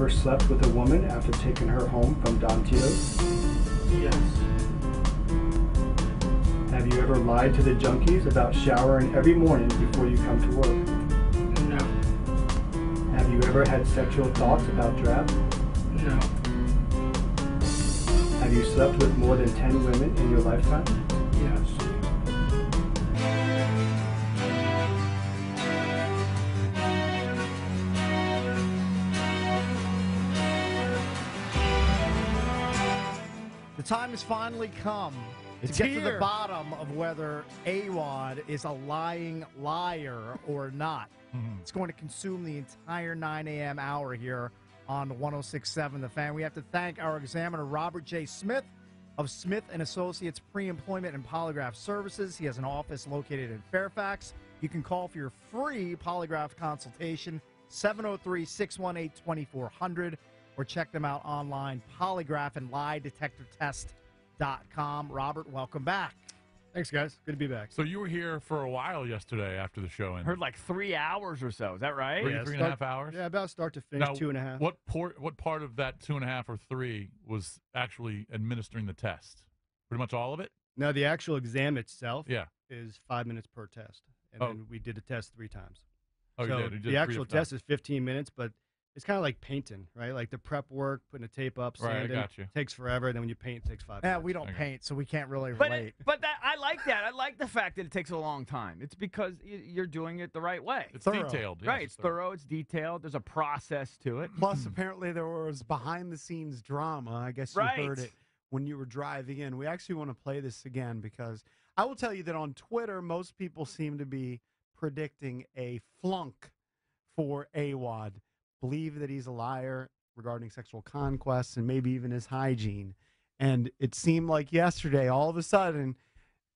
ever slept with a woman after taking her home from Don Tito's? Yes. Have you ever lied to the Junkies about showering every morning before you come to work? No. Have you ever had sexual thoughts about Drab? No. Have you slept with more than 10 women in your lifetime? Yes. The time has finally come to get to the bottom of whether Awadd is a lying liar or not. It's going to consume the entire 9 a.m. hour here on 106.7 The Fan. We have to thank our examiner, Robert J. Smith of Smith & Associates Pre-Employment and Polygraph Services. He has an office located in Fairfax. You can call for your free polygraph consultation, 703-618-2400, or check them out online, polygraphandliedetectortest.com. Robert, welcome back. Thanks, guys. Good to be back. So you were here for a while yesterday after the show ended. Heard like 3 hours or so. Is that right? Three and a half hours? Yeah, about start to finish, Now, 2.5. What part of that 2.5 or 3 was actually administering the test? Pretty much all of it? No, the actual exam itself Yeah. is 5 minutes per test. And then we did the test 3 times. Oh, so you did? You did the 3 actual different times. test is 15 minutes, but it's kind of like painting, right? Like the prep work, putting a tape up, Right, I sanding, got you. takes forever. Then when you paint, it takes 5 Yeah, minutes. we don't Okay. paint, so we can't really But relate. I like that. I like the fact that it takes a long time. It's because you're doing it the right way. It's Thorough. detailed. Yes, right. It's thorough. It's detailed. There's a process to it. Plus, apparently there was behind-the-scenes drama. I guess you Right. heard it when you were driving in. We actually want to play this again because I will tell you that on Twitter, most people seem to be predicting a flunk for Awadd. Believe that he's a liar regarding sexual conquests and maybe even his hygiene. And it seemed like yesterday, all of a sudden,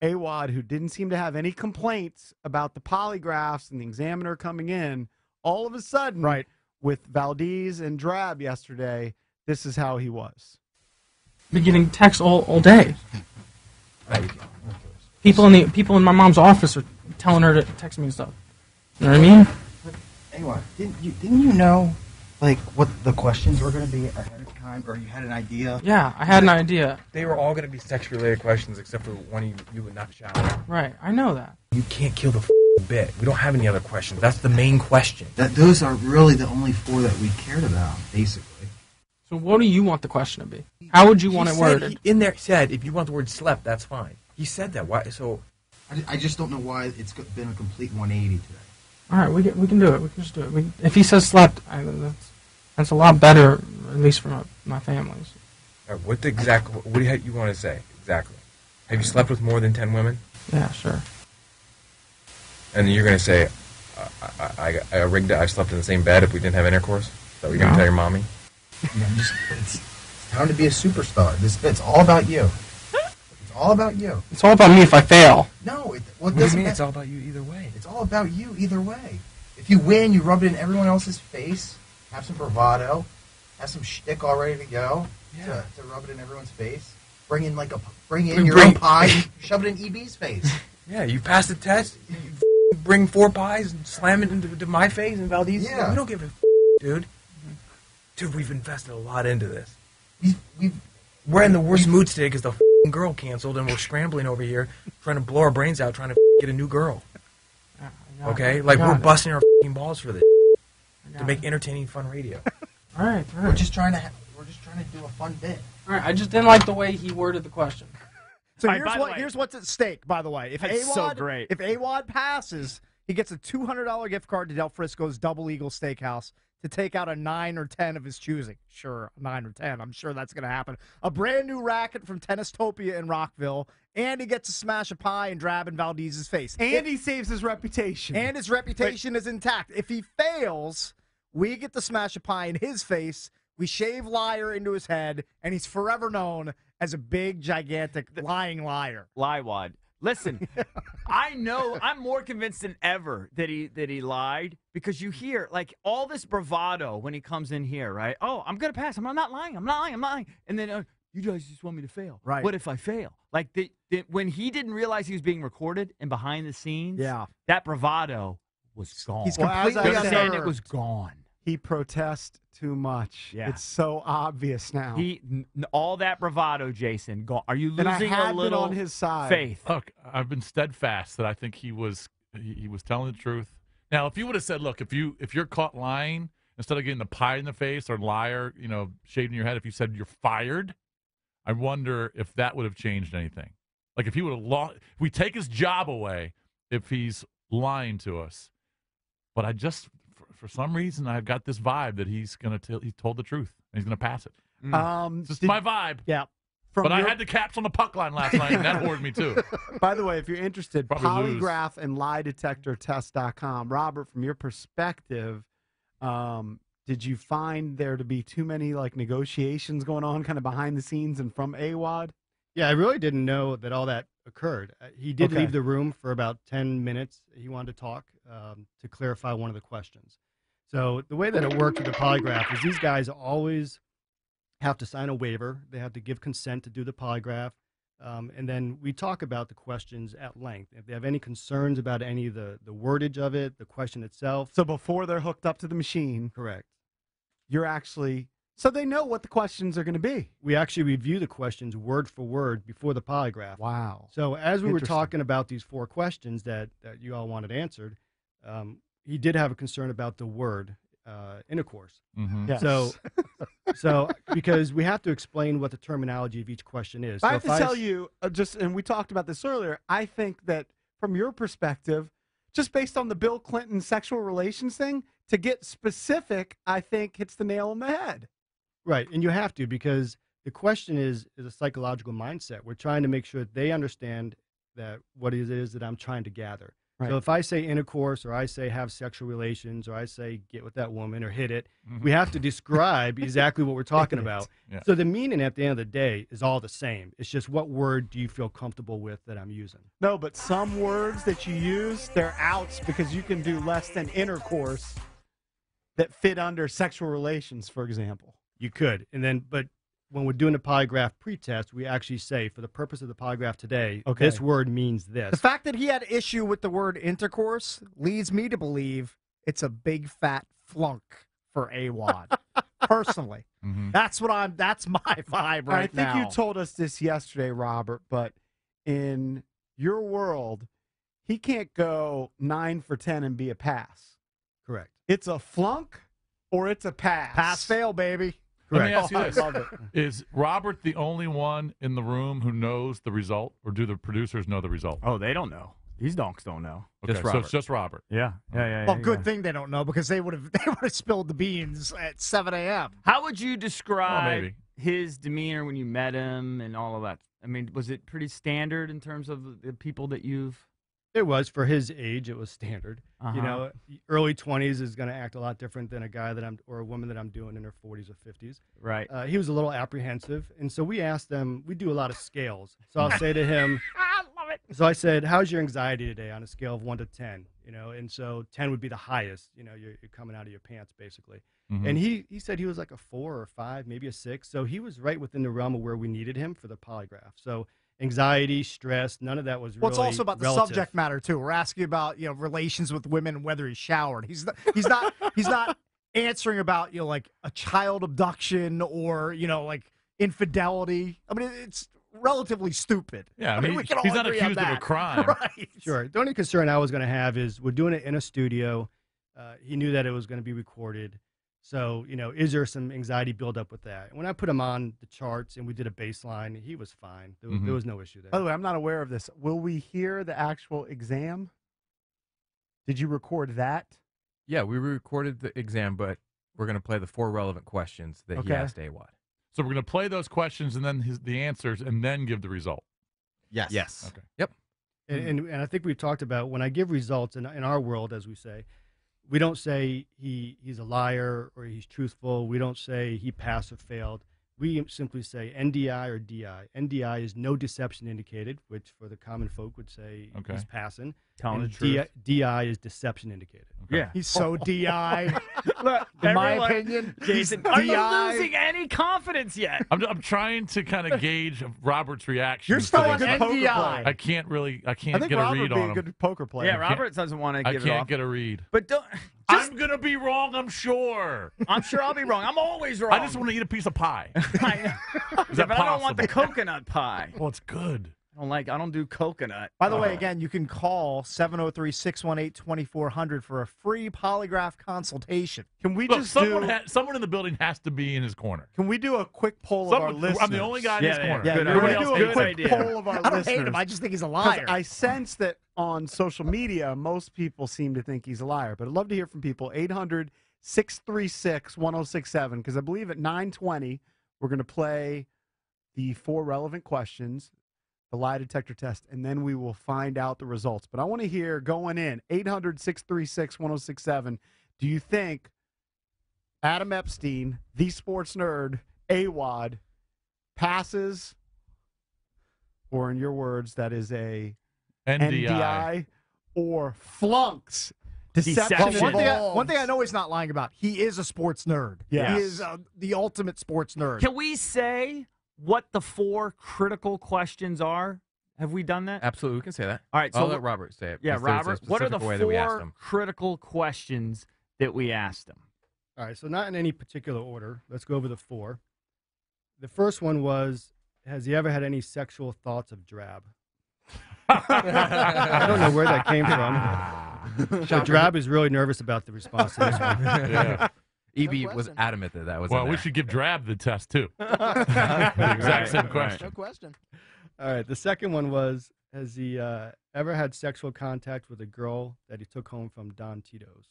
Awadd, who didn't seem to have any complaints about the polygraphs and the examiner coming in, all of a sudden, Right. with Valdez and Drab yesterday, this is how he was. Been getting texts all day. People in my mom's office are telling her to text me and stuff. You know what I mean? Anyway, didn't you know, like, what the questions were going to be ahead of time, or you had an idea? Yeah, I had an idea. They were all going to be sex-related questions except for one you would not shower. Right, I know that. You can't kill the bit. We don't have any other questions. That's the main question. Those are really the only 4 that we cared about, basically. So what do you want the question to be? How would you want it worded? In there said, if you want the word slept, that's fine. He said that. Why? So I just don't know why it's been a complete 180 today. All right, we can do it. We can just do it. If he says slept, that's a lot better, at least for my families. what do you want to say exactly? Have you slept with more than 10 women? Yeah, sure. And then you're going to say, I rigged it. I slept in the same bed if we didn't have intercourse. Is that what you're going to tell your mommy? It's time to be a superstar. It's all about you. It's all about you. It's all about me if I fail. No, What do you mean it's all about you either way? It's all about you either way. If you win, you rub it in everyone else's face. Have some bravado. Have some shtick all ready to go to rub it in everyone's face. Bring in your own pie. Shove it in EB's face. Yeah, you pass the test. You bring 4 pies and slam it into my face and Valdez. Yeah. We don't give a dude. Dude, we've invested a lot into this. We're in the worst mood today because the girl canceled, and we're scrambling over here trying to blow our brains out trying to get a new girl. Okay? Like, we're busting our balls for this to make entertaining, fun radio. All right. We're just trying to do a fun bit. All right, I just didn't like the way he worded the question. So Right, here's what's at stake, by the way. If That's so great. If Awadd passes, he gets a $200 gift card to Del Frisco's Double Eagle Steakhouse to take out a 9 or 10 of his choosing. Sure, 9 or 10. I'm sure that's going to happen. A brand new racket from Tennistopia in Rockville, and he gets to smash a pie and Drab in Valdez's face. And he saves his reputation. And his reputation is intact. If he fails, we get to smash a pie in his face. We shave liar into his head, and he's forever known as a big, gigantic, lying liar. Liewad. Listen, I know I'm more convinced than ever that he lied because you hear like all this bravado when he comes in here, right? Oh, I'm gonna pass. I'm not lying. I'm not lying. And then you guys just want me to fail. Right. What if I fail? Like when he didn't realize he was being recorded and behind the scenes, Yeah. that bravado was gone. He's completely saying unnerved. it was gone. He protests too much. Yeah. It's so obvious now. All that bravado, Jason. Are you and I losing had a little been on his side. faith? Look, I've been steadfast that I think he was telling the truth. Now, if you would have said, look, if you're caught lying, instead of getting the pie in the face or liar, shaving your head, if you said you're fired, I wonder if that would have changed anything. Like if he would have if we take his job away, if he's lying to us. But I just, for some reason, I've got this vibe that he told the truth and he's gonna pass it. It's just my vibe. Yeah. But I had the caps on the puck line last night, and that hoarded me too. By the way, if you're interested, Probably lose. polygraph and liedetectortest.com. Robert, from your perspective, did you find there to be too many negotiations going on kind of behind the scenes and from Awadd? Yeah, I really didn't know that all that occurred. He did leave the room for about 10 minutes. He wanted to talk to clarify one of the questions. So the way that it works with the polygraph is these guys always have to sign a waiver. They have to give consent to do the polygraph. And then we talk about the questions at length. If they have any concerns about any of the wordage of it, the question itself. So before they're hooked up to the machine. Correct. You're actually, so they know what the questions are going to be. We actually review the questions word for word before the polygraph. Wow. So as we were talking about these 4 questions that you all wanted answered, he did have a concern about the word intercourse. Mm-hmm. Yes. So because we have to explain what the terminology of each question is. I So have to tell you, and we talked about this earlier, I think that from your perspective, just based on the Bill Clinton sexual relations thing, to get specific, I think hits the nail on the head. Right, and you have to, because the question is a psychological mindset. We're trying to make sure that they understand that what it is that I'm trying to gather. Right. So if I say intercourse, or I say have sexual relations, or I say get with that woman or hit it, we have to describe exactly what we're talking about. Yeah. So the meaning at the end of the day is all the same. It's just what word do you feel comfortable with that I'm using? No, but some words that you use, they're outs because you can do less than intercourse that fit under sexual relations, for example. You could, but when we're doing a polygraph pretest, we actually say, for the purpose of the polygraph today, this word means this. The fact that he had issue with the word intercourse leads me to believe it's a big fat flunk for Awadd. Personally, that's my vibe right now. I think you told us this yesterday, Robert, but in your world, he can't go 9 for 10 and be a pass. Correct. It's a flunk or it's a pass. Pass fail, baby. Let me ask you I this. love it. Is Robert the only one in the room who knows the result, or do the producers know the result? Oh, they don't know. These donks don't know. Okay, so it's just Robert. Yeah. Well, good thing they don't know, because they would have spilled the beans at 7 a.m. How would you describe maybe. his demeanor when you met him and all of that? I mean, was it pretty standard in terms of the people that you've? It was, for his age, it was standard. Early 20s is going to act a lot different than a guy or a woman that I'm doing in her 40s or 50s. Right. He was a little apprehensive, and so we asked them. We do a lot of scales. So I'll say to him, I love it. So I said, "How's your anxiety today on a scale of 1 to 10?" And so 10 would be the highest. You're coming out of your pants basically. And he said he was like a 4 or 5, maybe a 6. So he was right within the realm of where we needed him for the polygraph. So anxiety, stress, none of that was really Well, it's also about the relative. subject matter too. We're asking about relations with women and whether he showered. He's not answering about like a child abduction or like infidelity. I mean, it's relatively stupid. Yeah, I mean we can all he's not agree on accused of a that. crime. Right. Sure. The only concern I was going to have is we're doing it in a studio. He knew that it was going to be recorded. So, is there some anxiety buildup with that? When I put him on the charts and we did a baseline, he was fine. There was no issue there. By the way, I'm not aware of this. Will we hear the actual exam? Did you record that? Yeah, we recorded the exam, but we're going to play the 4 relevant questions that he asked Awadd. So we're going to play those questions and then the answers and then give the result. Yes. Yes. Okay. Yep. And I think we've talked about when I give results in our world, as we say, we don't say he's a liar or he's truthful. We don't say he passed or failed. We simply say NDI or DI. NDI is no deception indicated, which for the common folk would say he's passing. Telling and the truth. DI is deception indicated. Okay. Yeah. He's so DI. Look, In my everyone- opinion, Jason, he's are you DI. losing any confidence yet? I'm trying to kind of gauge Robert's reaction. You're still on good poker NDI. player. I can't I think get a Robert read would be on a him. good poker player. Yeah, Robert doesn't want to I give it off. can't get a read. But I'm going to be wrong, I'm sure. I'm sure I'll be wrong. I'm always wrong. I just want to eat a piece of pie. I know. But I don't want the coconut pie. Well, it's good. I don't do coconut. By the way, again, you can call 703-618-2400 for a free polygraph consultation. Can we Look, just someone in the building has to be in his corner. Can we do a quick poll of our listeners? I'm the only guy in his corner. Yeah, Good can we idea. do a Good quick idea. poll of our I don't listeners? hate him. I just think he's a 'Cause liar. I sense that on social media, most people seem to think he's a liar. But I'd love to hear from people. 800-636-1067, because I believe at 9:20 we're going to play the 4 relevant questions, the lie detector test, and then we will find out the results. But I want to hear going in 800-636-1067. Do you think Adam Epstein, the sports nerd, Awadd, passes, or in your words, that is a NDI, or flunks? Deception. Well, one thing I know he's not lying about, he is a sports nerd. Yes. He is the ultimate sports nerd. Can we say what the 4 critical questions are? Have we done that? Absolutely, we can say that. All right, so I'll let Robert say it. Yeah, because there's a Robert, what are the specific way that we asked 4 him. critical questions that we asked him? All right, so not in any particular order. Let's go over the 4. The first one was, has he ever had any sexual thoughts of drab? I don't know where that came from. So Drab is really nervous about the response to this one. Yeah. EB was adamant that was Well, in we there. should give Drab the test, too. The exact same question. No question. All right, the second one was, has he ever had sexual contact with a girl that he took home from Don Tito's?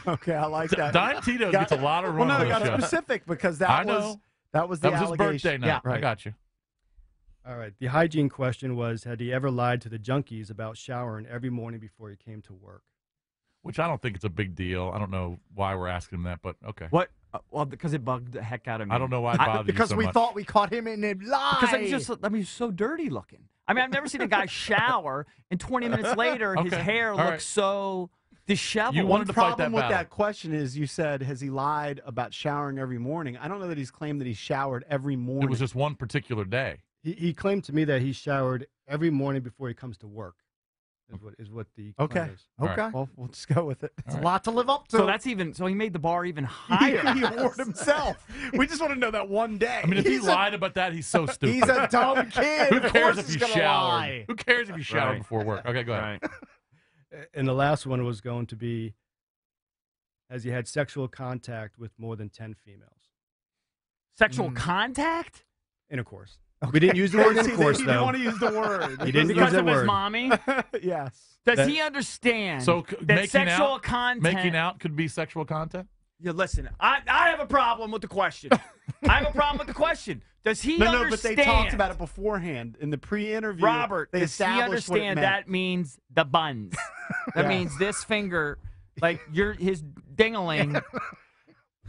Okay, I like that. Don Tito gets a lot of Well, run no, on I this got show. specific because that I was know. that was That the was his allegation. birthday night. Yeah, I right. got you. All right, the hygiene question was, had he ever lied to the Junkies about showering every morning before he came to work? Which I don't think it's a big deal. I don't know why we're asking him that, but okay. What? Well, because it bugged the heck out of me. I don't know why it bothered you Because so we much. thought we caught him in a lie. Because he's so dirty looking. I mean, I've never seen a guy shower and 20 minutes later his Okay. hair All looks right. so disheveled. You One wanted to fight problem that with battle. that question is you said, has he lied about showering every morning? I don't know that he's claimed that he showered every morning. It was just one particular day. He claimed to me that he showered every morning before he comes to work. Is what the claim okay. is. All right. Okay. Well, we'll just go with it. It's a lot to live up to. So that's even. So he made the bar even higher. He awarded himself. We just want to know that one day. I mean, if he lied about that, he's so stupid. He's a dumb kid. Who Of cares course if he's you gonna showered? lie. Who cares if you showered Right. before work? Okay, go ahead. Right. And the last one was going to be, has he had sexual contact with more than 10 females? Sexual contact? Intercourse. We didn't use the word See, intercourse, he though. didn't want to use the word. He didn't use Because that of his word. mommy? Yes. Does That- he understand So that making sexual out, content? making out could be sexual content? Yeah, listen, I have a problem with the question. I have a problem with the question. Does he No, understand? but they talked about it beforehand in the pre-interview. Robert, they does he established what it understand meant. that means the buns? That Yeah. means this finger, like his dingaling.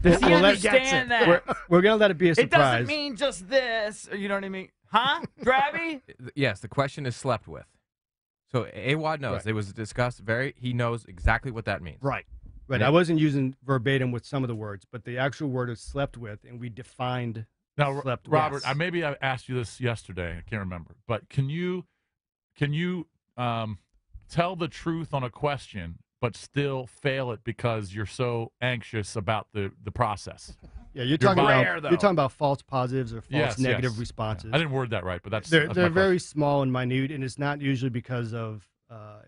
Does he Well, let's- understand that? We're going to let it be a It surprise. doesn't mean just this. Or you know what I mean? Huh, Drabby? Yes, the question is slept with. So Awadd knows. Right. It was discussed he knows exactly what that means. Right. Right. I wasn't using verbatim with some of the words, but the actual word is slept with, and we defined Now, slept with. Robert, maybe I asked you this yesterday. I can't remember. But can you tell the truth on a question but still fail it because you're so anxious about the process? Yeah, you're talking rare, about though. you're talking about false positives or false Yes, negative yes. responses. I didn't word that right, but that's They're my very question. small and minute, and it's not usually because of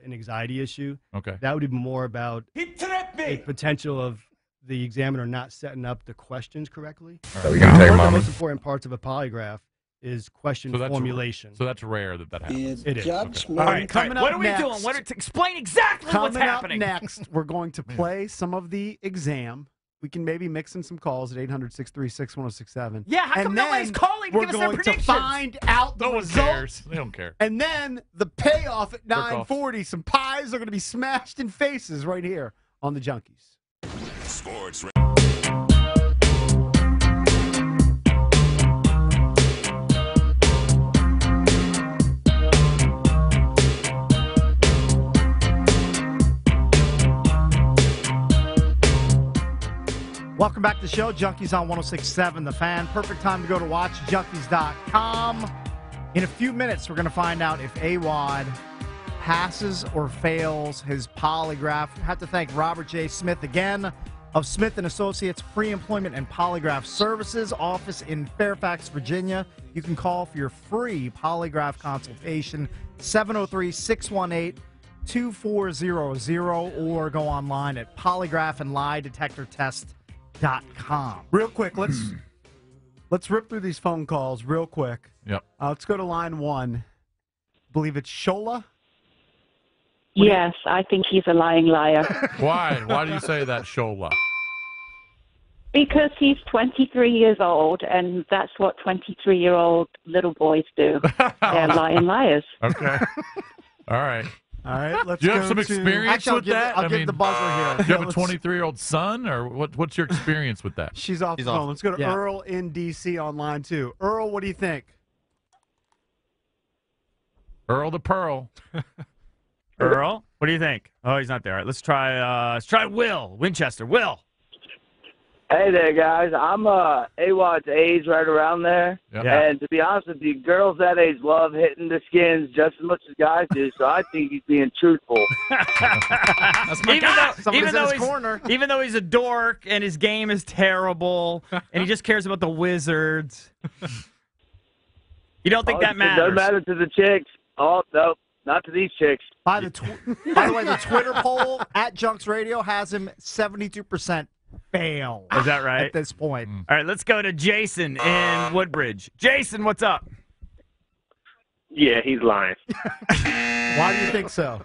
an anxiety issue. Okay. That would be more about a potential of the examiner not setting up the questions correctly. So we gonna tell your One of the mommy? most important parts of a polygraph is question So that's formulation. So that's rare that happens. It is. All right, coming up What are we next, doing? Explain exactly what's Coming happening. up next, we're going to play some of the exam. We can maybe mix in some calls at 800-636-1067. Yeah, how come And nobody's then calling to we're give us their going to predictions? find out the No one results. cares. They don't care. And then the payoff at off. 9:40. Some pies are going to be smashed in faces right here on the Junkies. Sports. Welcome back to the show. Junkies on 106.7 The Fan. Perfect time to go to watchjunkies.com. In a few minutes, we're going to find out if Awadd passes or fails his polygraph. I have to thank Robert J. Smith again of Smith & Associates Pre-Employment and Polygraph Services, office in Fairfax, Virginia. You can call for your free polygraph consultation, 703-618-2400, or go online at polygraphandliedetectortest.com. Real quick, let's rip through these phone calls real quick. Yep. Let's go to line 1. Believe it's Shola. Yes, I think he's a lying liar. Why? Why do you say that, Shola? Because he's 23 years old, and that's what 23-year-old little boys do. They're lying liars. Okay. All right. All right. Let's Do you have go some to- experience Actually, with that? I'll give the buzzer here. Do you have a 23-year-old son, or what's your experience with that? She's off the phone. Let's go to Earl in D.C. on line 2. Earl, what do you think? Earl the Pearl. Earl, what do you think? Oh, he's not there. All right, let's try Will Winchester. Will. Hey there, guys. I'm Awadd's age, right around there. Yep. Yeah. And to be honest with you, girls that age love hitting the skins just as much as guys do. So I think he's being truthful. That's my guy. Somebody's in his corner. Even though he's a dork and his game is terrible and he just cares about the Wizards, you don't think that It matters? doesn't matter to the chicks. Oh, no, not to these chicks. By the way, the Twitter poll at Junks Radio has him 72% fail. Is that right? At this point. All right, let's go to Jason in Woodbridge. Jason, what's up? Yeah, he's lying. Why do you think so?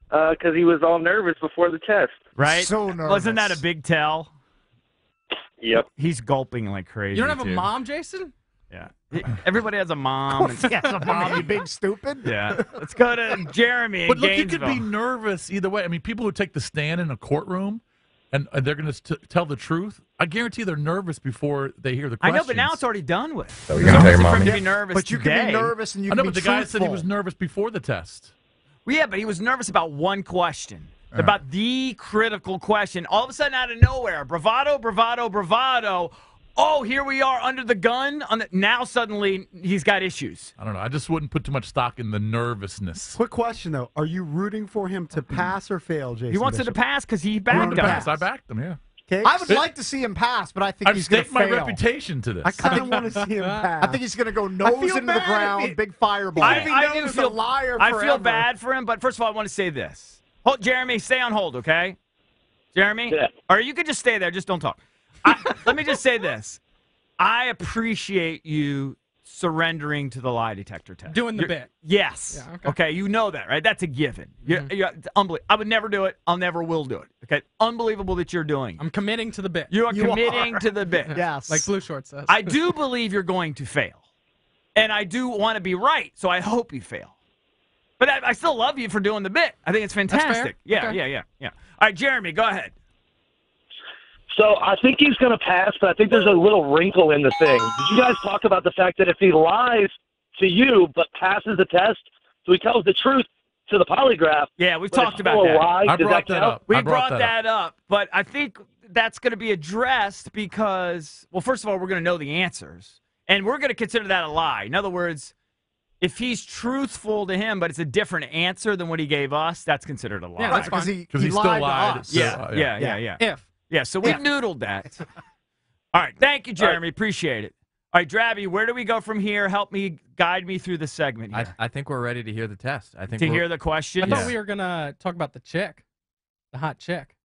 Because he was all nervous before the test. Right? So nervous. Wasn't that a big tell? Yep. He's gulping like crazy. You don't have a too. mom, Jason? Yeah. Everybody has a mom. Of course he has a mom, you big stupid. Yeah. Let's go to Jeremy in But look, you Gainesville. could be nervous either way. I mean, people who take the stand in a courtroom and they're going to tell the truth, I guarantee they're nervous before they hear the I questions. know, but now it's already done with. So you're gonna tell your For him mommy? to be nervous But you today. can be nervous and you I can know, be but the guy said he truthful. was nervous before the test. Well, yeah, but he was nervous about one question. About the critical question. All of a sudden, out of nowhere, bravado, bravado, bravado. Oh, here we are under the gun. Now suddenly he's got issues. I don't know. I just wouldn't put too much stock in the nervousness. Quick question, though. Are you rooting for him to pass or fail, Jason? He wants it to Bishop? pass because he I backed pass. us. I backed him, yeah. Okay. I would like to see him pass, but I think I've he's going to staked my fail. reputation to this. I kind of want to see him pass. I think he's going to go nose feel into the bad. ground, big fireball. I known do as a feel liar I feel forever. bad for him, but first of all, I want to say this. Hold, Jeremy, stay on hold, okay? Jeremy? Yeah. Or you could just stay there. Just don't talk. Let me just say this. I appreciate you surrendering to the lie detector test. Doing the bit. Yes. Yeah, okay. Okay, you know that, right? That's a given. It's unbelievable. I would never do it. I'll never will do it. Okay? Unbelievable that you're doing it. I'm committing to the bit. You are committing to the bit. Yes. Like Blue Short says. I do believe you're going to fail. And I do want to be right, so I hope you fail. But I still love you for doing the bit. I think it's fantastic. Yeah, Okay. yeah. All right, Jeremy, go ahead. So I think he's going to pass, but I think there's a little wrinkle in the thing. Did you guys talk about the fact that if he lies to you but passes the test, so he tells the truth to the polygraph? Yeah, we've but talked it's about still a that. lie, I does brought that count? up. We I brought that up, but I think that's going to be addressed because, well, first of all, we're going to know the answers, and we're going to consider that a lie. In other words, if he's truthful to him, but it's a different answer than what he gave us, that's considered a lie. Yeah, that's because fine. he still lied lied. to us. So, Yeah. If. Yeah, so we've noodled that. All right, thank you, Jeremy. Appreciate it. All right, Drabby, where do we go from here? Help me, guide me through the segment here. I think we're ready to hear the test. I think To we're- hear the question? I thought we were going to talk about the chick. The hot chick.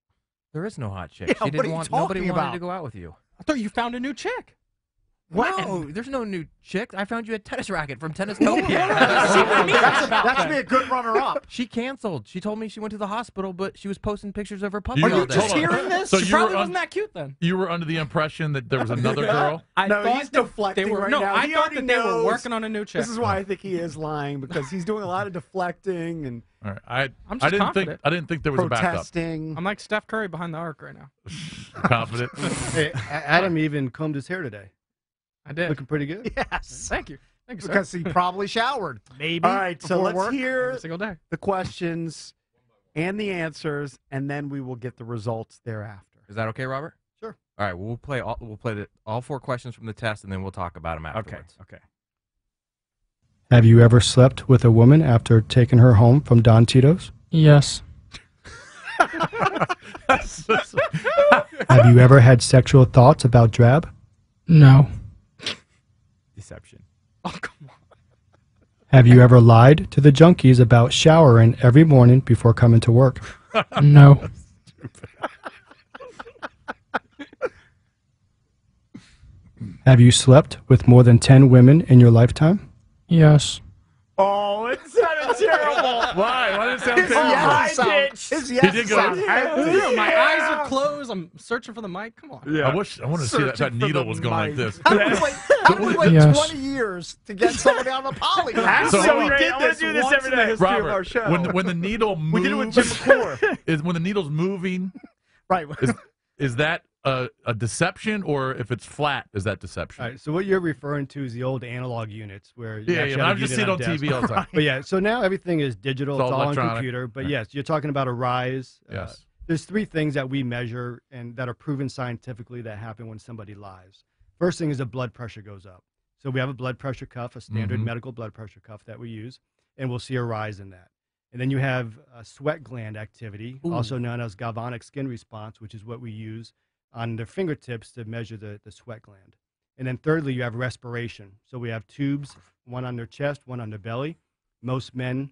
there is no hot chick. Yeah, She what didn't are you want nobody talking wanted about? to go out with you. I thought you found a new chick. No, there's no new chick. I found you a tennis racket from Tennistopia. That should be a good runner-up. She canceled. She told me she went to the hospital, but she was posting pictures of her puppy You- all Are day. you just Hearing this? So she you probably were wasn't that cute then. You were under the impression that there was another girl? I No, thought he's that deflecting they were, right no, now. I He thought already that they were knows. working on a new chick. This is why I think he is lying, because he's doing a lot of deflecting and All right. I'm I just didn't confident. think I didn't think there was a backup. protesting. I'm like Steph Curry behind the arc right now. Confident. Hey, Adam even combed his hair today. I did. Looking pretty good. Yes. Thank you. Thank you, sir. Because he probably showered. Maybe. All right, so before let's work. hear Every single day. the questions and the answers, and then we will get the results thereafter. Is that okay, Robert? Sure. All right. We'll play all 4 questions from the test, and then we'll talk about them afterwards. Okay. Have you ever slept with a woman after taking her home from Don Tito's? Yes. Have you ever had sexual thoughts about Drab? No. Deception. Oh, come on. Have you ever lied to the Junkies about showering every morning before coming to work? No. Have you slept with more than 10 women in your lifetime? Yes. Oh, it sounded terrible. Why? Why did it sound His terrible? yes pitch. His He yes did go. sound empty. My eyes are closed. I'm searching for the mic. Come on. I want to see that Searching for needle the was going like mic. this. How do we wait Yes. 20 years to get somebody on the polygraph? That's So so we great. did I want this to do this once every in the day. history of our Robert, show. when the needle moves, We did it with Jim McClure. when the needle's moving, Right. is that a deception, or if it's flat, is that deception? All right, so what you're referring to is the old analog units where you Yeah, actually but have I've a just unit seen it on desk. TV all the time. But yeah, so now everything is digital. It's It's all all on electronic. computer. But Right. yes, you're talking about a rise. Yes. There's three things that we measure and that are proven scientifically that happen when somebody lies. First thing is the blood pressure goes up. So we have a blood pressure cuff, a standard Mhm. medical blood pressure cuff that we use, and we'll see a rise in that. And then you have sweat gland activity, also known as galvanic skin response, which is what we use on their fingertips to measure the sweat gland. And then thirdly, you have respiration. So we have tubes, one on their chest, one on their belly. Most men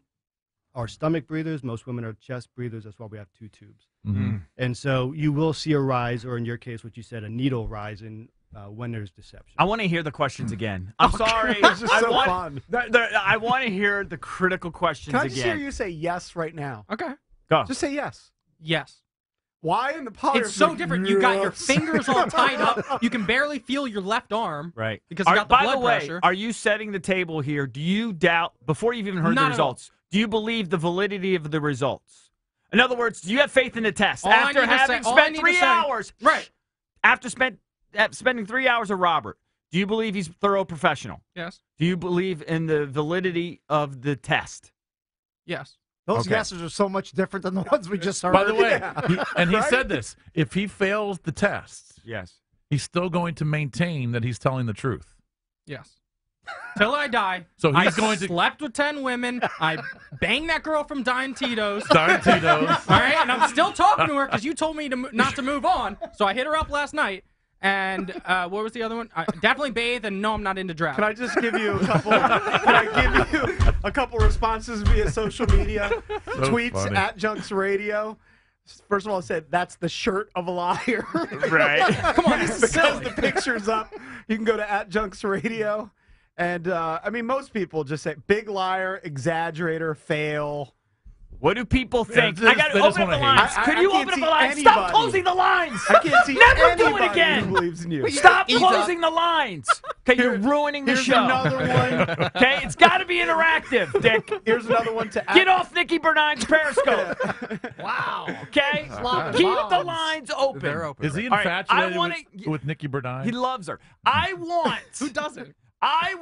are stomach breathers. Most women are chest breathers. That's why we have two tubes. Mhm. And so you will see a rise, or in your case, what you said, a needle rise in when there's deception. I want to hear the questions again. I'm sorry. This is I so want, fun. I want to hear the critical questions Can I just hear again. you say yes right now? Okay. Go. Just say yes. Yes. Why in the polygraph? It's so different. You got your Yes. fingers all tied up. You can barely feel your left arm. Right. Because you got the by blood the way, pressure. are you setting the table here? Do you doubt, before you've even heard Not the at results, do you believe the validity of the results? In other words, do you have faith in the test? All I After need to having say- all I spent need to 3 say- hours, Right. after spending 3 hours with Robert, do you believe he's thorough professional? Yes. Do you believe in the validity of the test? Yes. Those Okay. yeses are so much different than the ones we just heard. By the way, Yeah. he Right? said this: if he fails the test, Yes. he's still going to maintain that he's telling the truth. Yes. Till I die. So I he's going to slept with 10 women. I banged that girl from Don Tito's. Don Tito's. All right, and I'm still talking to her because you told me to not to move on. So I hit her up last night. And what was the other one? Definitely bathe, and no, I'm not into draft. Can I just give you a couple? Can I give you a couple responses via social media? So Tweets funny. at Junks Radio. First of all, it said that's the shirt of a liar. Right. Come on, this is Because silly. the picture's up. You can go to at Junks Radio. And I mean, most people just say big liar, exaggerator, fail. What do people think? they I got to just open up wanna the hate. lines. I Could you can't open up see the lines? Stop anybody. closing the lines. I can't see Never do it anybody again. who believes in you. Stop He's closing the lines. Okay, you're ruining the Here's show. another one. Okay, it's got to be interactive, Dick. Here's another one to Get off Nikki Bernard's Periscope. Wow. Okay? of Keep bombs. the lines open. They're open. Is he All right, I infatuated wanna- with Nikki Burdine? He loves her. I want. Who doesn't? I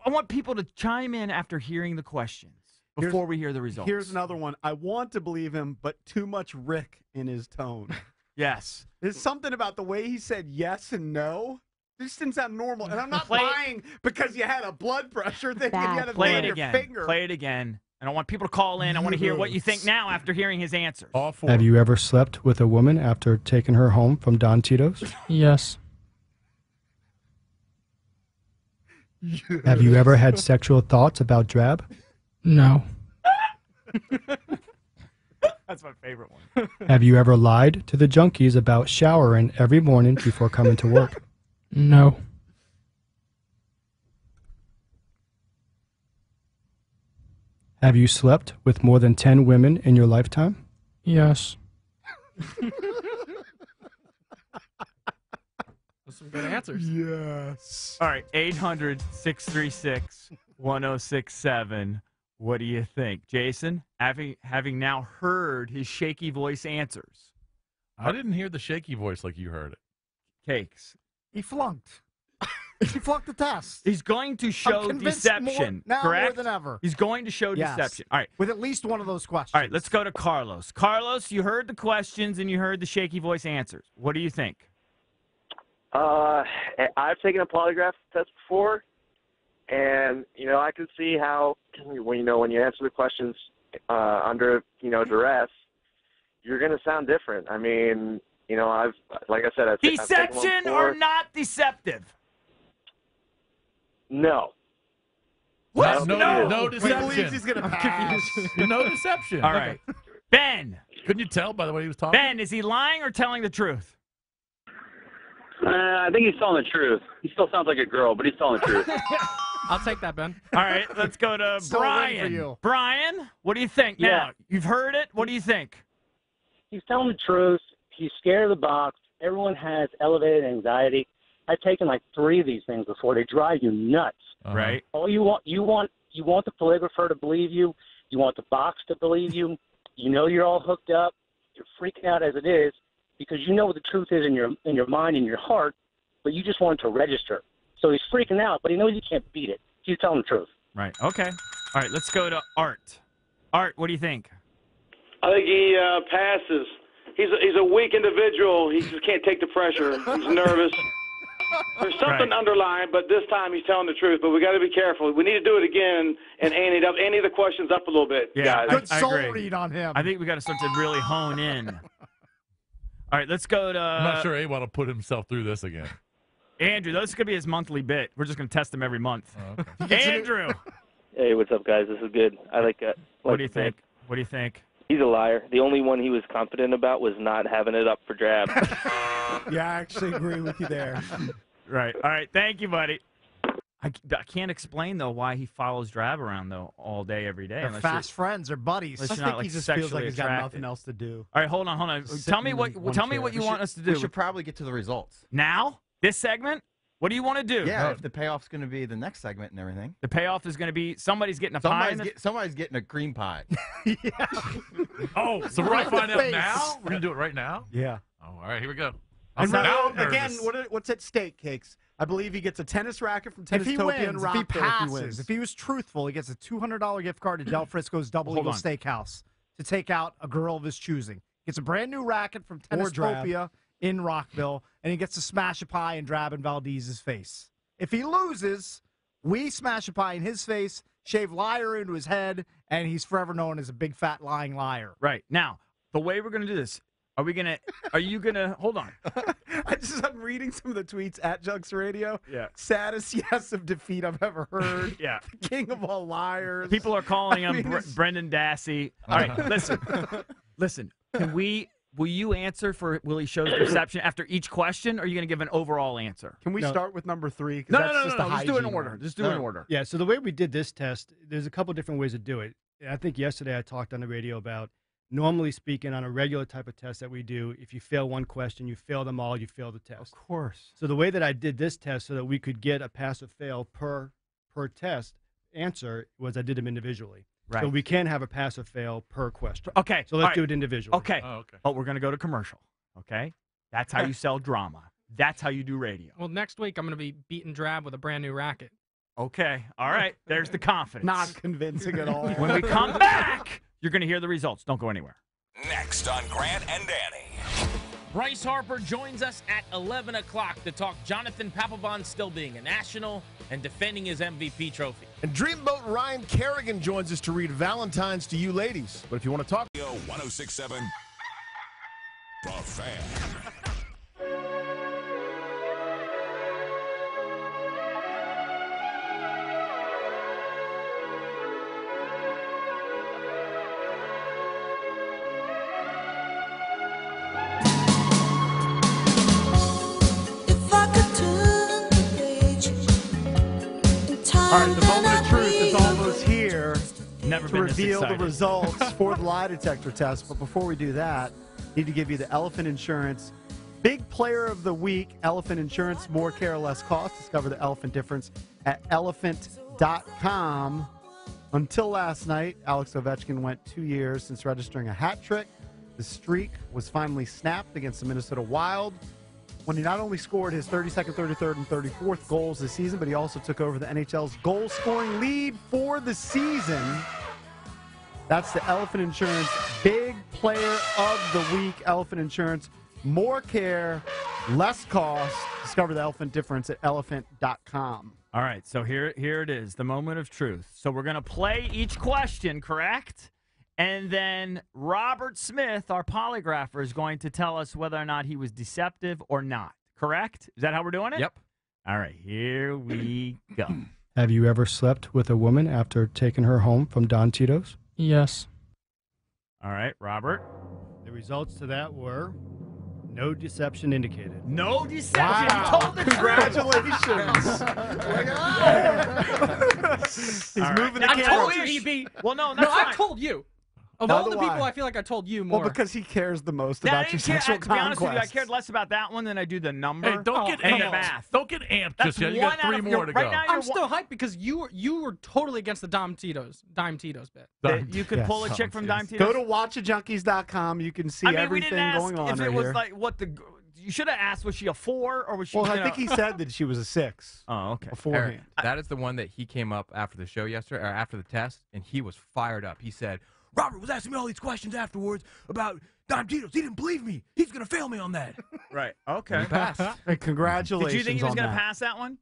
want people to chime in after hearing the questions before we hear the results. Here's another one. I want to believe him, but too much Rick in his tone. Yes. There's something about the way he said yes and no. This didn't sound normal. And I'm not Play- lying because you had a blood pressure thing and you had to Play on it your again. finger. Play it again. I don't want people to call in. I want to hear what you think now after hearing his answers. All four. Have you ever slept with a woman after taking her home from Don Tito's? Yes. Have you ever had sexual thoughts about Drab? No. That's my favorite one. Have you ever lied to the Junkies about showering every morning before coming to work? No. Have you slept with more than 10 women in your lifetime? Yes. Some good answers. Yes. All right, 800-636-1067. What do you think? Jason, having now heard his shaky voice answers. I didn't hear the shaky voice like you heard it. Cakes. He flunked. He flunked the test. He's going to show convinced deception, now correct? more than ever. He's going to show Yes. deception. All right. With at least one of those questions. All right, let's go to Carlos. Carlos, you heard the questions and you heard the shaky voice answers. What do you think? I've taken a polygraph test before, And, I can see how, when you answer the questions under, duress, you're going to sound different. I mean, like I said, deception or not deceptive? No. What? No deception. He believes he's going to pass. No deception. All right. Ben. Couldn't you tell by the way he was talking? Ben, is he lying or telling the truth? I think he's telling the truth. He still sounds like a girl, but he's telling the truth. I'll take that, Ben. All right, let's go to Still waiting for Brian. you. Brian, what do you think? Yeah. Now, you've heard it. What do you think? He's telling the truth. He's scared of the box. Everyone has elevated anxiety. I've taken like 3 of these things before. They drive you nuts. Right. All you want the polygrapher to believe you. You want the box to believe you. You know you're all hooked up. You're freaking out as it is because you know what the truth is in your mind and your heart, but you just want it to register. So he's freaking out, but he knows he can't beat it. He's telling the truth. Right. Okay. All right, let's go to Art. Art, what do you think? I think he passes. He's a weak individual. He just can't take the pressure. He's nervous. There's something underlying, but this time he's telling the truth. But we got to be careful. We need to do it again and ante the questions up a little bit, guys. Good soul agree. read on him. I think we got to start to really hone in. All right, let's go to. I'm not sure Awadd will put himself through this again. Andrew, this is going to be his monthly bit. We're just going to test him every month. Oh, okay. Andrew. Hey, what's up, guys? This is good. I like that. What do you think? What do you think? He's a liar. The only one he was confident about was not having it up for drab. Yeah, I actually agree with you there. Right. All right. Thank you, buddy. I can't explain, though, why he follows Drab around, though, all day, every day. They're fast friends. They're buddies. Unless I you're think not, he just sexually feels like he's got attracted. nothing else to do. All right, hold on. Tell me what you want us to do. We should probably get to the results. Now? This segment? What do you want to do? Yeah, if the payoff's going to be the next segment and everything. The payoff is going to be somebody's getting a pie. Somebody's getting a cream pie. Oh, so we're going to find out now? We're going to do it right now? Yeah. Oh, all right, here we go. And now I'm again, nervous. what's at stake, Cakes? I believe he gets a tennis racket from If he Tennistopia and wins, if he Rockville passes, if he was truthful, he gets a $200 gift card to Del Frisco's Double Hold Eagle on. Steakhouse to take out a girl of his choosing. Gets a brand new racket from Or Drab. Tennistopia in Rockville, and he gets to smash a pie in Drab and Valdez's face. If he loses, we smash a pie in his face, shave liar into his head, and he's forever known as a big fat lying liar. Right. Now, the way we're going to do this, are you going to, hold on. I'm reading some of the tweets at Junks Radio. Yeah. Saddest yes of defeat I've ever heard. Yeah. The king of all liars. People are calling him it's- Brendan Dassey. All right, listen. Will you answer for Willie Show's deception after each question, or are you going to give an overall answer? Can we start with number 3? No. Just do it in order. Just do it in order. Yeah, so the way we did this test, there's a couple different ways to do it. I think yesterday I talked on the radio about, normally speaking, on a regular type of test that we do, if you fail one question, you fail them all, you fail the test. Of course. So the way that I did this test so that we could get a pass or fail per test answer was I did them individually. Right. So we can have a pass or fail per question. Okay. So let's all do right. it individually. Okay. Oh, okay. But we're going to go to commercial. Okay? That's how you sell drama. That's how you do radio. Well, next week I'm going to be beating Drab with a brand new racket. Okay. All right. There's the confidence. Not convincing at all. When we come back, you're going to hear the results. Don't go anywhere. Next on Grant and Danny. Bryce Harper joins us at 11 o'clock to talk Jonathan Papelbon still being a national and defending his MVP trophy. And Dreamboat Ryan Kerrigan joins us to read Valentine's to you ladies. But if you want to talk... 106.7 The Fan. All right, the moment of truth is almost here. Never to been this reveal the excited. results for the lie detector test. But before we do that, need to give you the Elephant Insurance Big Player of the Week. Elephant Insurance, more care, less cost. Discover the elephant difference at elephant.com. Until last night, Alex Ovechkin went 2 years since registering a hat trick. The streak was finally snapped against the Minnesota Wild when he not only scored his 32nd, 33rd, and 34th goals this season, but he also took over the NHL's goal-scoring lead for the season. That's the Elephant Insurance Big Player of the Week. Elephant Insurance, more care, less cost. Discover the elephant difference at elephant.com. All right, so here it is, the moment of truth. So we're going to play each question, correct? And then Robert Smith, our polygrapher, is going to tell us whether or not he was deceptive or not, correct? Is that how we're doing it? Yep. All right, here we go. Have you ever slept with a woman after taking her home from Don Tito's? Yes. All right, Robert. The results to that were no deception indicated. No deception. Wow. You told the Congratulations. He's All right. moving the I camera. told you, EB. Well, no, No, that's I fine. told you. Of No, all the why? people, I feel like I told you more. Well, because he cares the most Now, I about your didn't care- sexual to be honest with you, I conquest. cared less about that one than I do the number. Hey, don't get and the amped. math. Don't get amped That's just yet. You got one out 3 of more your- to right go. now, I'm still hyped because you were totally against the Dime Tito's bit. That you could pull a chick from Dime Tito's? Go to watchajunkies.com. You can see I mean, we everything didn't ask going on if right it was here. like what the. You should have asked, was she a 4 or was she? Well, you I know- think he said that she was a 6. Oh, okay. Beforehand. That is the one that he came up after the show yesterday, or after the test, and he was fired up. He said, Robert was asking me all these questions afterwards about Dime Tito's. He didn't believe me. He's going to fail me on that. Right. Okay. He passed. Hey, congratulations. Did you think he was on going to that. pass that one?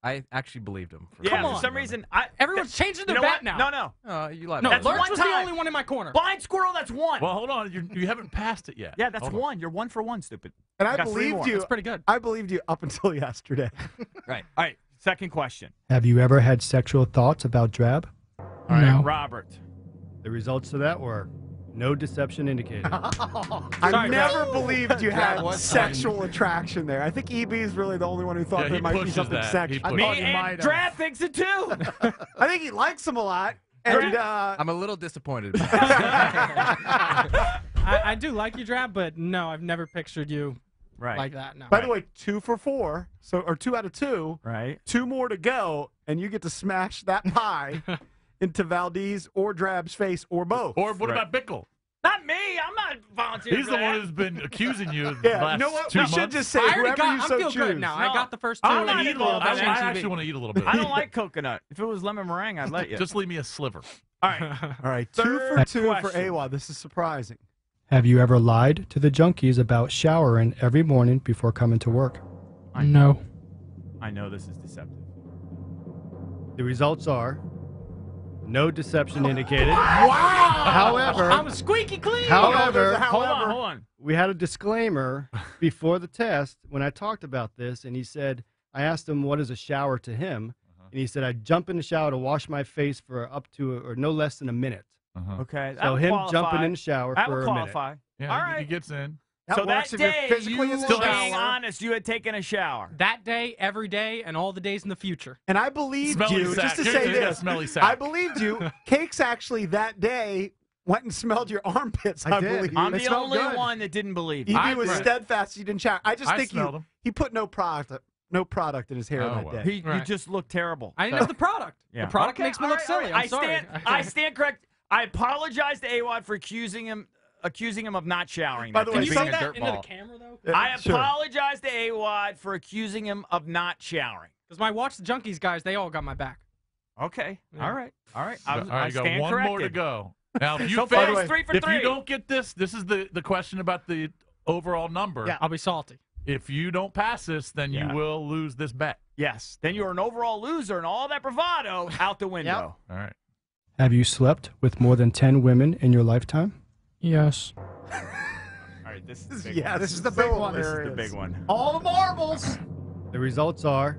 I actually believed him. Yeah, for some reason. Everyone's changing their you know bet what? now. No. You lied. No, That's Lurch one was time. the only one in my corner. Blind squirrel, that's 1. Well, hold on. You haven't passed it yet. Yeah, that's Hold on. 1. You're 1 for 1, stupid. And I Got 3 believed more. you. That's pretty good. I believed you up until yesterday. Right. All right. Second question. Have you ever had sexual thoughts about Drab? All right, No. Robert. The results to that were no deception indicated. I never believed you That had was sexual attraction there. I think EB is really the only one who thought Yeah, there he might be pushes something that. He sexual. pushes Me and Draft thinks it too. I think he likes him a lot. And I'm a little disappointed. I do like you, Drab, but no, I've never pictured you like that. No. by the way, 2 for 4, so or 2 out of 2. Right. 2 more to go, and you get to smash that pie into Valdez or Drab's face or both. Or what about Bickle? Not me. I'm not volunteering. He's for the that. one who's been accusing you the Yeah, last you know what? 2 We months. should just say I already whoever got. you I so feel choose. good now. I No. got the first 2. I'm I not wanna eat a even little. involved in I that. actually want to eat a little bit. I don't like coconut. If it was lemon meringue, I'd let you. Just leave me a sliver. All right. All right, 2 for Third 2 for question. Awadd. This is surprising. Have you ever lied to the Junkies about showering every morning before coming to work? No. I know this is deceptive. The results are no deception indicated. Wow! However, I'm squeaky clean. however, Hold on. we had a disclaimer before the test when I talked about this, and he said, I asked him what is a shower to him, and he said, I jump in the shower to wash my face for up to or no less than a minute. Okay. that So would him qualify. jumping in the shower That for would a minute. qualify. Yeah, All he right. gets in. So works that if you're day, physically in the you being shower. honest, you had taken a shower. That day, every day, and all the days in the future. And I believed Smelly you, sack. just to You're say just got a this, smelly sack. I believed you. Cakes actually that day went and smelled your armpits, I did. believe. I'm They the smelled only good. one that didn't believe. EB was steadfast. You didn't shower. I just I think smelled 'em. he put no product in his hair Oh, that well. day. He Right. just looked terrible. I didn't have the product. Yeah. The product Okay, makes me all look right, silly. all I'm right. sorry. I stand correct. I apologize to Awadd for accusing him of not showering. By the Can way, you being say a that dirt into ball. the camera, though? I Sure. apologize to Awadd for accusing him of not showering. Because my Watch the Junkies guys, they all got my back. Okay. Yeah. All right. All right, I you got stand one corrected. more to go. Now, if you So far, fail, it's 3 for if 3. you don't get this is the question about the overall number. Yeah. I'll be salty. If you don't pass this, then Yeah. you will lose this bet. Yes. Then you're an overall loser, and all that bravado out the window. All right. Have you slept with more than 10 women in your lifetime? Yes. All right. This is the big Yeah, one. this is the big one. This There is the it big is. one. All the marbles. The results are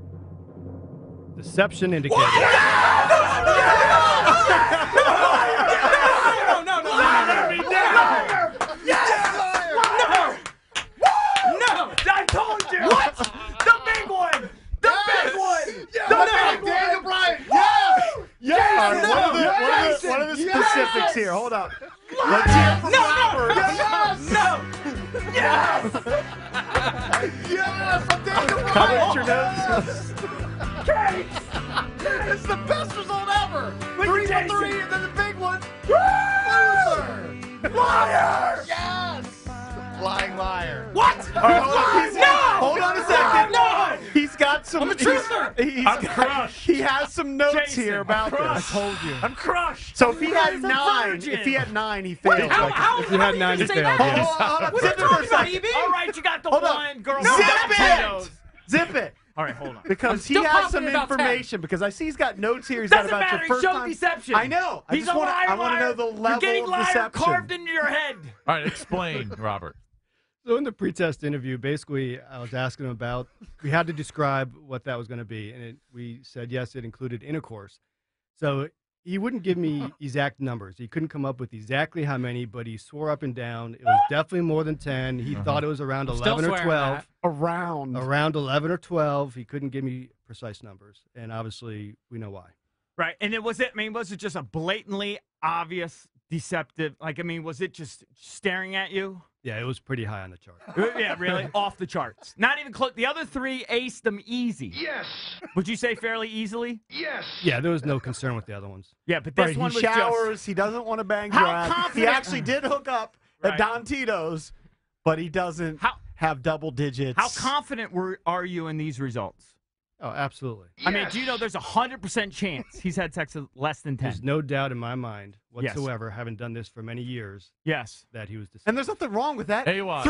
deception indicated. No, no, no, no, No! I told you! What? The big one! The big one! The big Daniel one! Bryan. Yes. Yes. All right, What are the specifics here? Hold up. Let's hear from Robert. Yes. No! Yes! Yes. From Daniel Bryan. Comment your notes. It's the best result ever. 3 for 3, and then the big one. Loser. Liar. Yes. Flying liar. What? All right, hold on a second. No! He's got some. I'm a truther. I'm crushed. He has some notes Jason, here about I'm this. crushed. I told you. I'm crushed. So if he had guy's a 9, virgin. if he had 9, he failed. How If you had 9, you say failed. that? Yes. Hold on, What are zip you it for a talking about, second. EB? All right, you got the Hold on. one girl. Zip from it. Tito's. Zip it. All right, hold on. Because he has some information. Because I see he's got notes here. He's got Doesn't about matter. your first He showed time. deception. I know. He's a liar. I want to know the level You're getting of liar deception. carved into your head. All right, explain, Robert. So in the pretest interview, basically, I was asking him about, we had to describe what that was going to be. And we said, yes, it included intercourse. So he wouldn't give me exact numbers. He couldn't come up with exactly how many, but he swore up and down. It was definitely more than 10. He thought it was around 11 or 12. Around 11 or 12. He couldn't give me precise numbers. And obviously, we know why. Right. And it was it. I mean, was it just a blatantly obvious deceptive? Like, I mean, was it just staring at you? Yeah, it was pretty high on the chart. Yeah, really? Off the charts. Not even close. The other three aced them easy. Yes. Would you say fairly easily? Yes. Yeah, there was no concern with the other ones. Yeah, but this one he was showers. just... He doesn't want to bang How drag. He confident- actually did hook up at Don Tito's, but he doesn't have double digits. How confident are you in these results? Oh, absolutely. I mean, do you know there's a 100% chance he's had sex with less than 10? There's no doubt in my mind whatsoever, having done this for many years, that he was deceived. And there's nothing wrong with that. AWOD.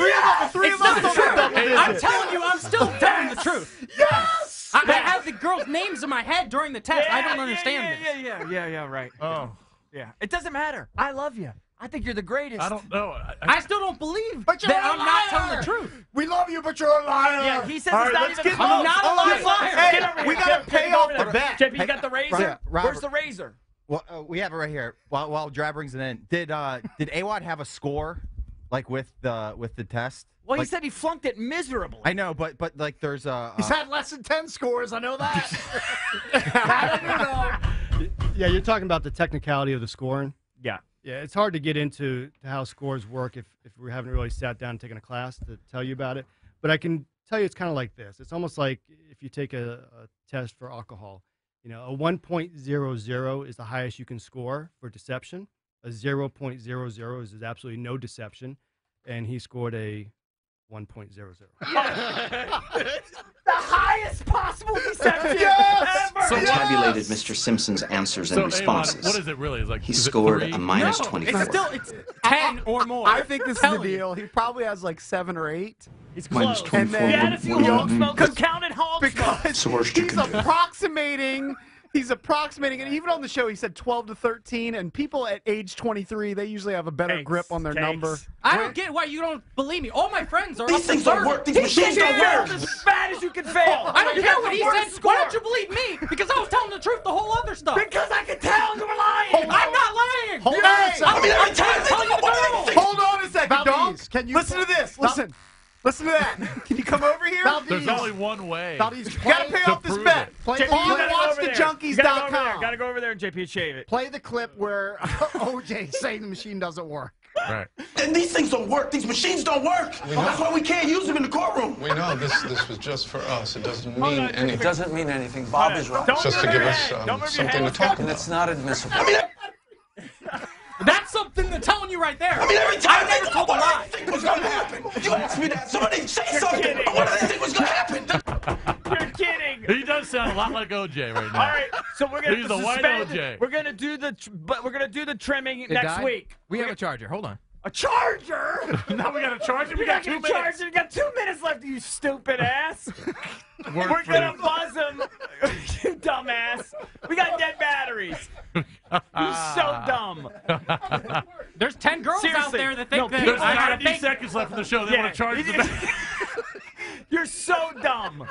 Three of us don't have double digits. I'm telling you, I'm still telling the truth. Yes! I have the girls' names in my head during the test. I don't understand this. Yeah, right. Oh. Yeah. It doesn't matter. I love you. I think you're the greatest. I don't know. I still don't believe But you're that a I'm not liar! telling the truth. We love you, but you're a liar. Yeah, he says All it's right, not let's even get close. I'm not a liar. Hey, Get over we here. got to pay off the there. bet. JP, you got the razor? Robert. Where's the razor? Well, we have it right here. While Drab brings it in, did Awadd have a score, like with the test? Well, he Like, said he flunked it miserably. I know, but like there's a. He's had less than 10 scores. I know that. Yeah, you're talking about the technicality of the scoring. Yeah. Yeah, it's hard to get into how scores work if we haven't really sat down and taken a class to tell you about it. But I can tell you it's kind of like this. It's almost like if you take a test for alcohol. You know, a 1.00 is the highest you can score for deception. A 0.00 is absolutely no deception. And he scored a 1.00. The highest possible deception ever. So tabulated Mr. Simpson's answers and responses. What is it really? Like, he is it scored 3? a minus No, 24. It's 10 or more. I think this is the deal. He probably has like 7 or 8. He's Minus close. 24. You had a few hog smoke. Who counted hog smoke? Because the worst you he's can do. approximating. He's approximating, and even on the show, he said 12 to 13. And people at age 23, they usually have a better grip on their number. I don't get why you don't believe me. All my friends are These up to things don't 30. work. These machines don't work. As fast as you can fail. I don't You care got what the he worst said. Why don't you believe me? Because I was telling the truth the whole other stuff. Because I could tell you were lying. I'm not lying. Hold on a second. I mean, every time they telling you the truth. Hold on a second, Valdez, dog. can you Listen to this. Listen. Listen to that. Can you come over here? There's only one way. You gotta pay off this prove bet. it. Play JP, you gotta go over there. watchthejunkies.com. Gotta go over there and JP shave it. play the clip where OJ saying the machine doesn't work? Right. And these things don't work. These machines don't work. That's why we can't use them in the courtroom. We know this was just for us. It doesn't mean anything. It doesn't mean anything. Bob is right. It's just to give us something to talk And about. it's not admissible. That's something they're telling you right there. I mean, every time I never they told a what lie. did they think was going to happen? You asked me that. Somebody say something. kidding. What did they think was going to happen? You're kidding. He does sound a lot like OJ right now. All right, so we're gonna He's the white suspend- OJ. We're gonna do the trimming It next died? week. We have a charger. Hold on. A charger? Now we got a charger. We You're got not 2 gonna minutes. charge it. You got 2 minutes left, you stupid ass. Work We're for gonna you. buzz him, you dumbass. We got dead batteries. You're so dumb. There's 10 girls out Seriously. there that think No, that There's I gotta 90 think. seconds left in the show. They Yeah. want to charge the You're so dumb.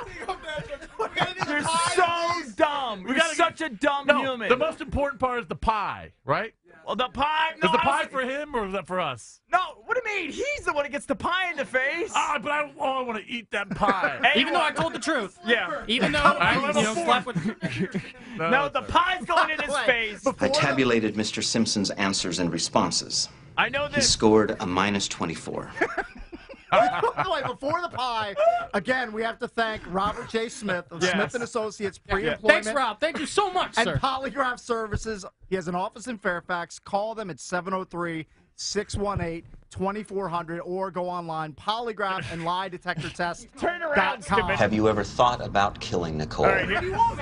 You're so dumb. You're gotta such a dumb No, human. the most important part is the pie, right? Well, the pie. No, Is the I pie was- for him or is that for us? No, what do you mean? He's the one who gets the pie in the face. But I want to eat that pie. Hey, Even though I told the truth. Yeah. Even though I I don't know. slept with. No, the pie's going in his face. I tabulated Mr. Simpson's answers and responses. I know He this. scored a minus 24. Wait, before the pie, again, we have to thank Robert J. Smith of Yes. Smith & Associates Pre-Employment Thanks, Rob. Thank you so much, and sir. Polygraph Services. He has an office in Fairfax. Call them at 618-2400, or go online, polygraph and lie detector test. Turn around, stupid. Have you ever thought about killing Nicole? All right, here, You got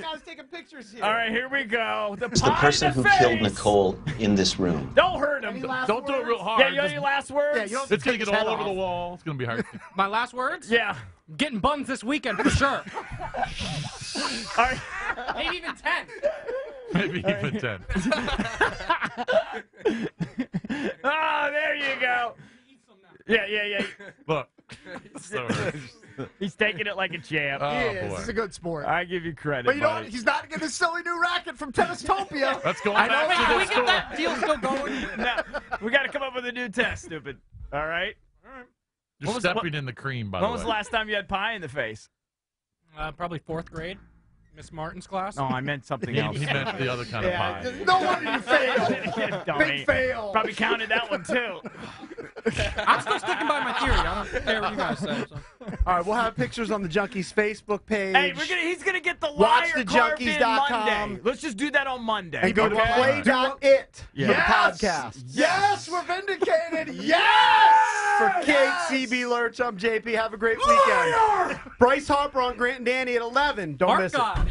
guys taking pictures here. all right, here we go. It's the person who killed Nicole in this room. Don't hurt him. Don't do it real hard. Yeah, you know your last words? Yeah, you don't It's going to get all over the wall. It's going to be hard. My last words? Yeah. Getting buns this weekend for sure. All right. Maybe even 10. Maybe even 10. Oh, there you go. Yeah. Look. So hurt. He's taking it like a champ. Oh, He is. boy. He's a good sport. I give you credit, But you know buddy. what? He's not getting his silly new racket from Tennistopia. Let's go I back know. to Can the we get store. that deal still going? No, we got to come up with a new test, stupid. All right? You're When was- stepping in the cream, by the When way. was the last time you had pie in the face? Probably 4th grade. Miss Martin's class. Oh, I meant something else. He meant the other kind of pie. No wonder you failed. Dummy. Big fail. Probably counted that one, too. I'm still sticking by my theory. I don't care what you guys say. So. All right, we'll have pictures on the Junkies Facebook page. Hey, he's going to get the liar carved in WatchTheJunkies.com. Monday. Let's just do that on Monday. And go to okay? play.it Yeah. for the podcast. Yes, we're vindicated. Yes! For Kate, CB Lurch, I'm JP. Have a great weekend. Bryce Harper on Grant and Danny at 11. Don't Mark miss it. God.